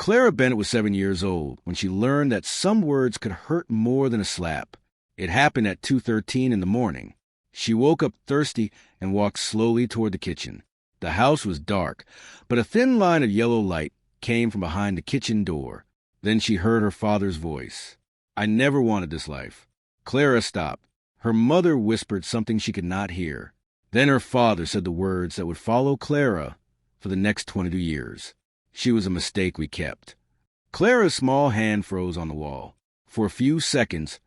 Clara Bennett was 7 years old when she learned that some words could hurt more than a slap. It happened at 2:13 in the morning. She woke up thirsty and walked slowly toward the kitchen. The house was dark, but a thin line of yellow light came from behind the kitchen door. Then she heard her father's voice. "I never wanted this life." Clara stopped. Her mother whispered something she could not hear. Then her father said the words that would follow Clara for the next 22 years. "She was a mistake we kept." Clara's small hand froze on the wall. For a few seconds,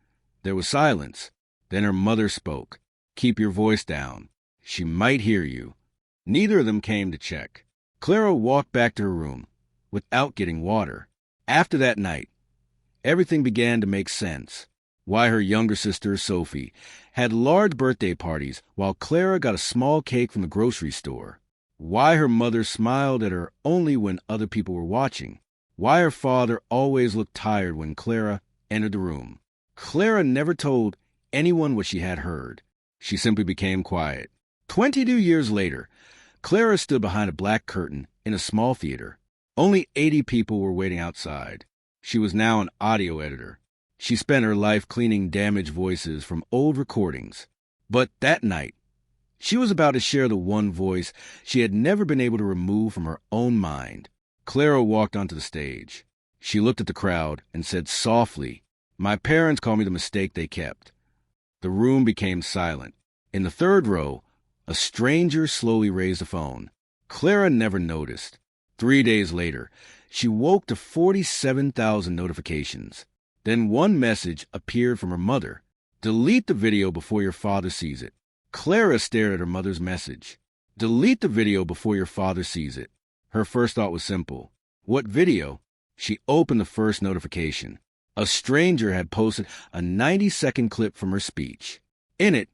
there was silence. Then her mother spoke. "Keep your voice down. She might hear you." Neither of them came to check. Clara walked back to her room without getting water. After that night, everything began to make sense. Why her younger sister, Sophie, had large birthday parties while Clara got a small cake from the grocery store. Why her mother smiled at her only when other people were watching. Why her father always looked tired when Clara entered the room. Clara never told anyone what she had heard. She simply became quiet. 22 years later, Clara stood behind a black curtain in a small theater. Only 80 people were waiting outside. She was now an audio editor. She spent her life cleaning damaged voices from old recordings. But that night, she was about to share the one voice she had never been able to remove from her own mind. Clara walked onto the stage. She looked at the crowd and said softly, "My parents called me the mistake they kept." The room became silent. In the third row, a stranger slowly raised the phone. Clara never noticed. 3 days later, she woke to 47,000 notifications. Then one message appeared from her mother. "Delete the video before your father sees it." Clara stared at her mother's message. "Delete the video before your father sees it." Her first thought was simple. What video? She opened the first notification. A stranger had posted a 90-second clip from her speech. In it,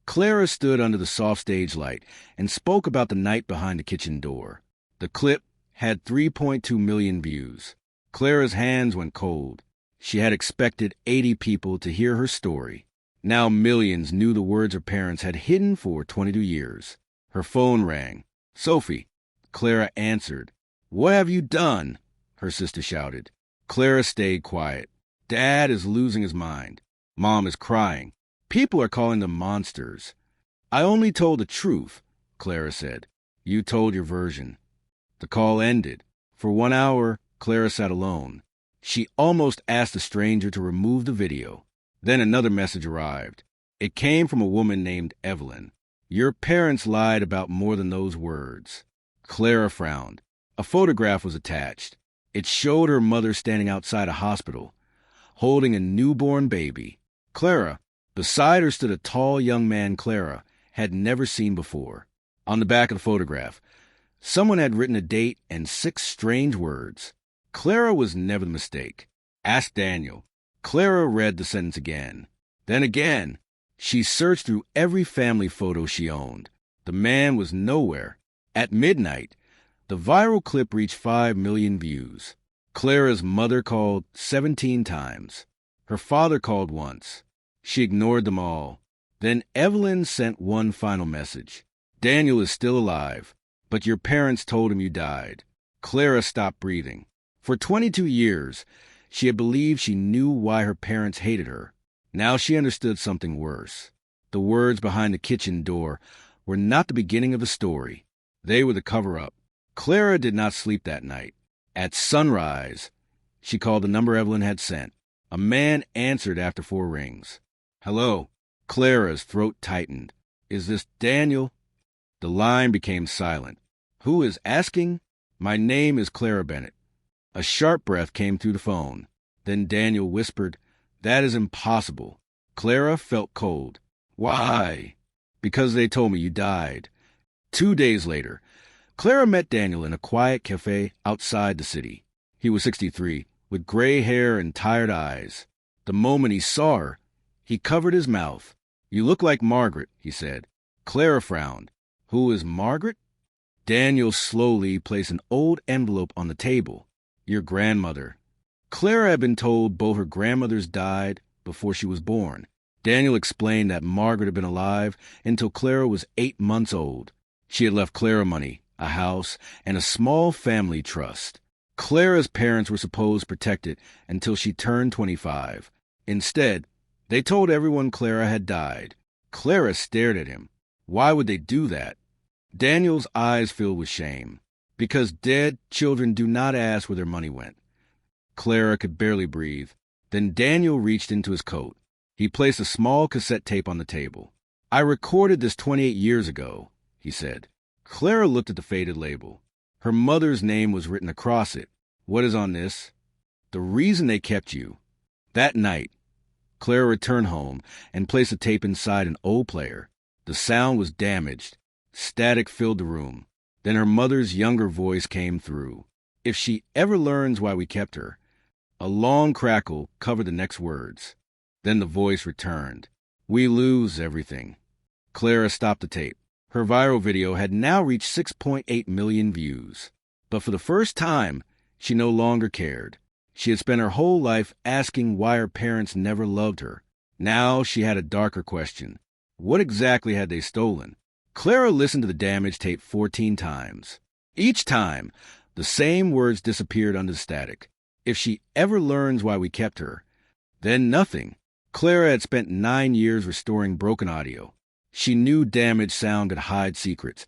Clara stood under the soft stage light and spoke about the night behind the kitchen door. The clip had 3.2 million views. Clara's hands went cold. She had expected 80 people to hear her story. Now millions knew the words her parents had hidden for 22 years. Her phone rang. "Sophie." Clara answered. "What have you done?" her sister shouted. Clara stayed quiet. "Dad is losing his mind. Mom is crying. People are calling them monsters." "I only told the truth," Clara said. "You told your version." The call ended. For 1 hour, Clara sat alone. She almost asked the stranger to remove the video. Then another message arrived. It came from a woman named Evelyn. "Your parents lied about more than those words." Clara frowned. A photograph was attached. It showed her mother standing outside a hospital, holding a newborn baby. Clara, beside her stood a tall young man Clara had never seen before. On the back of the photograph, someone had written a date and 6 strange words. Clara was never the mistake. "Ask Daniel." Clara read the sentence again. Then again. She searched through every family photo she owned. The man was nowhere. At midnight, the viral clip reached 5 million views. Clara's mother called 17 times. Her father called once. She ignored them all. Then Evelyn sent one final message. "Daniel is still alive, but your parents told him you died." Clara stopped breathing. For 22 years, she had believed she knew why her parents hated her. Now she understood something worse. The words behind the kitchen door were not the beginning of the story. They were the cover-up. Clara did not sleep that night. At sunrise, she called the number Evelyn had sent. A man answered after 4 rings. "Hello." Clara's throat tightened. "Is this Daniel?" The line became silent. "Who is asking?" "My name is Clara Bennett." A sharp breath came through the phone. Then Daniel whispered, "That is impossible." Clara felt cold. "Why?" "Because they told me you died." 2 days later, Clara met Daniel in a quiet cafe outside the city. He was 63, with gray hair and tired eyes. The moment he saw her, he covered his mouth. "You look like Margaret," he said. Clara frowned. "Who is Margaret?" Daniel slowly placed an old envelope on the table. "Your grandmother." Clara had been told both her grandmothers died before she was born. Daniel explained that Margaret had been alive until Clara was 8 months old. She had left Clara money, a house, and a small family trust. Clara's parents were supposed to protect it until she turned 25. Instead, they told everyone Clara had died. Clara stared at him. Why would they do that? Daniel's eyes filled with shame. Because dead children do not ask where their money went. Clara could barely breathe. Then Daniel reached into his coat. He placed a small cassette tape on the table. "I recorded this 28 years ago," he said. Clara looked at the faded label. Her mother's name was written across it. "What is on this?" "The reason they kept you." That night, Clara returned home and placed the tape inside an old player. The sound was damaged. Static filled the room. Then her mother's younger voice came through. "If she ever learns why we kept her." A long crackle covered the next words. Then the voice returned. "We lose everything." Clara stopped the tape. Her viral video had now reached 6.8 million views. But for the first time, she no longer cared. She had spent her whole life asking why her parents never loved her. Now she had a darker question. What exactly had they stolen? Clara listened to the damaged tape 14 times. Each time, the same words disappeared under the static. "If she ever learns why we kept her." Then nothing. Clara had spent 9 years restoring broken audio. She knew damaged sound could hide secrets,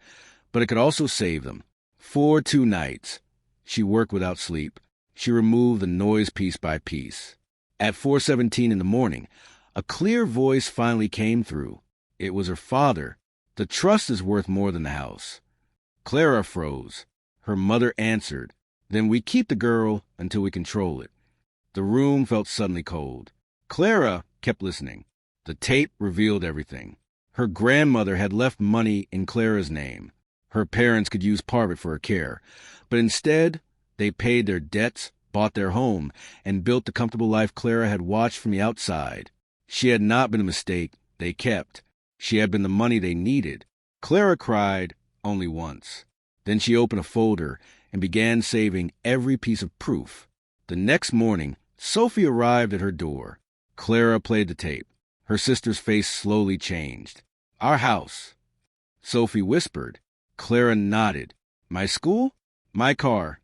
but it could also save them. For 2 nights, she worked without sleep. She removed the noise piece by piece. At 4:17 in the morning, a clear voice finally came through. It was her father. "The trust is worth more than the house." Clara froze. Her mother answered, "Then we keep the girl until we control it." The room felt suddenly cold. Clara kept listening. The tape revealed everything. Her grandmother had left money in Clara's name. Her parents could use part of it for her care, but instead, they paid their debts, bought their home, and built the comfortable life Clara had watched from the outside. She had not been a mistake they kept. She had been the money they needed. Clara cried only once. Then she opened a folder and began saving every piece of proof. The next morning, Sophie arrived at her door. Clara played the tape. Her sister's face slowly changed. "Our house." Sophie whispered. Clara nodded. "My school?" "My car."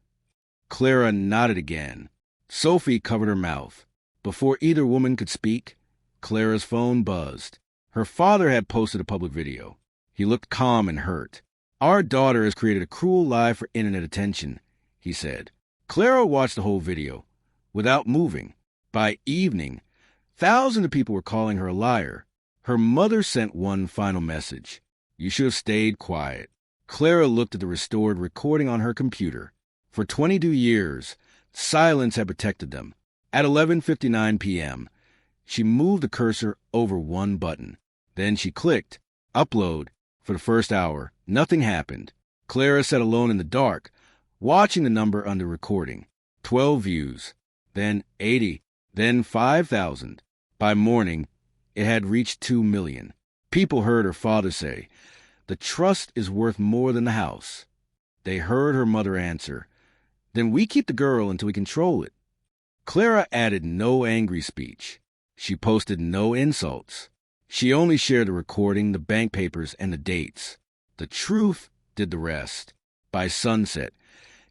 Clara nodded again. Sophie covered her mouth. Before either woman could speak, Clara's phone buzzed. Her father had posted a public video. He looked calm and hurt. "Our daughter has created a cruel lie for internet attention," he said. Clara watched the whole video, without moving. By evening, thousands of people were calling her a liar. Her mother sent one final message. "You should have stayed quiet." Clara looked at the restored recording on her computer. For 22 years, silence had protected them. At 11:59 p.m., she moved the cursor over one button. Then she clicked upload. For the first hour, nothing happened. Clara sat alone in the dark, watching the number under recording. 12 views, then 80, then 5,000. By morning, it had reached 2 million. People heard her father say, "The trust is worth more than the house." They heard her mother answer, "Then we keep the girl until we control it." Clara added no angry speech. She posted no insults. She only shared the recording, the bank papers, and the dates. The truth did the rest. By sunset,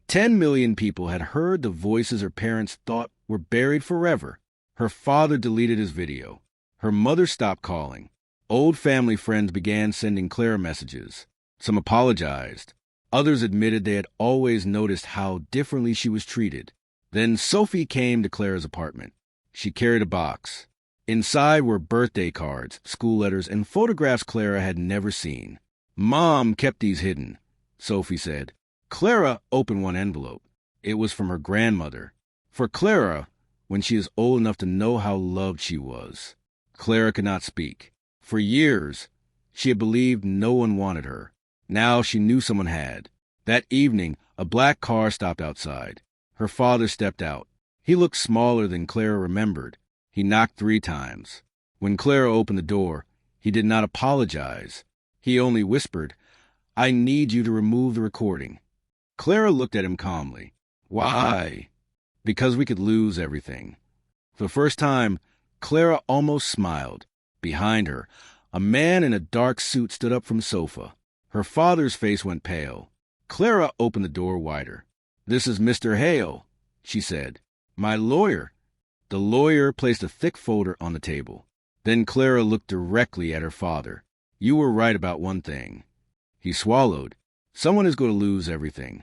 10 million people had heard the voices her parents thought were buried forever. Her father deleted his video. Her mother stopped calling. Old family friends began sending Clara messages. Some apologized. Others admitted they had always noticed how differently she was treated. Then Sophie came to Clara's apartment. She carried a box. Inside were birthday cards, school letters, and photographs Clara had never seen. "Mom kept these hidden," Sophie said. Clara opened one envelope. It was from her grandmother. For Clara, when she is old enough to know how loved she was. Clara could not speak. For years, she had believed no one wanted her. Now she knew someone had. That evening, a black car stopped outside. Her father stepped out. He looked smaller than Clara remembered. He knocked 3 times. When Clara opened the door, he did not apologize. He only whispered, "I need you to remove the recording." Clara looked at him calmly. "Why?" "Because we could lose everything." For the first time, Clara almost smiled. Behind her, a man in a dark suit stood up from the sofa. Her father's face went pale. Clara opened the door wider. "This is Mr. Hale," she said. My lawyer. The lawyer placed a thick folder on the table. Then Clara looked directly at her father. You were right about one thing. He swallowed. Someone is going to lose everything.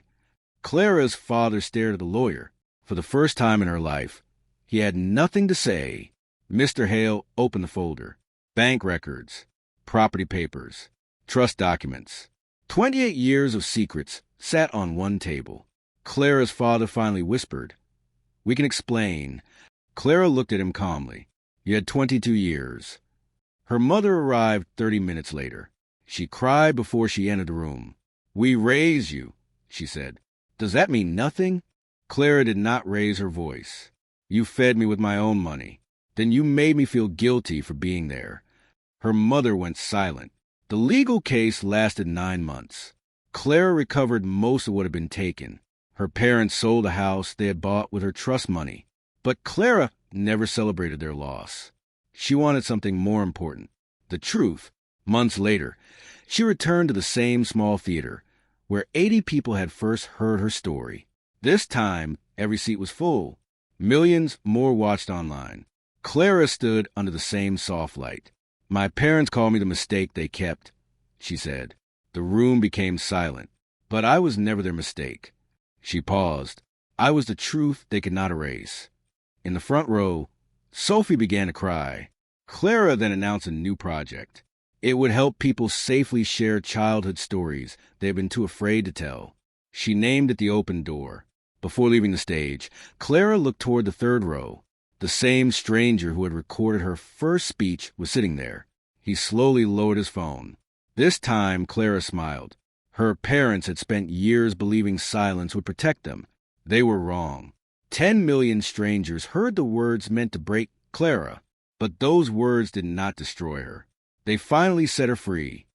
Clara's father stared at the lawyer. For the first time in her life, he had nothing to say. Mr. Hale opened the folder. Bank records, property papers, trust documents. 28 years of secrets sat on one table. Clara's father finally whispered, We can explain. Clara looked at him calmly. You had 22 years. Her mother arrived 30 minutes later. She cried before she entered the room. We raised you, she said. Does that mean nothing? Clara did not raise her voice. You fed me with my own money. Then you made me feel guilty for being there. Her mother went silent. The legal case lasted 9 months. Clara recovered most of what had been taken. Her parents sold a house they had bought with her trust money. But Clara never celebrated their loss. She wanted something more important, the truth. Months later, she returned to the same small theater, where 80 people had first heard her story. This time, every seat was full. Millions more watched online. Clara stood under the same soft light. My parents called me the mistake they kept, she said. The room became silent, but I was never their mistake. She paused. I was the truth they could not erase. In the front row, Sophie began to cry. Clara then announced a new project. It would help people safely share childhood stories they had been too afraid to tell. She named it The Open Door. Before leaving the stage, Clara looked toward the third row. The same stranger who had recorded her first speech was sitting there. He slowly lowered his phone. This time, Clara smiled. Her parents had spent years believing silence would protect them. They were wrong. 10 million strangers heard the words meant to break Clara, but those words did not destroy her. They finally set her free.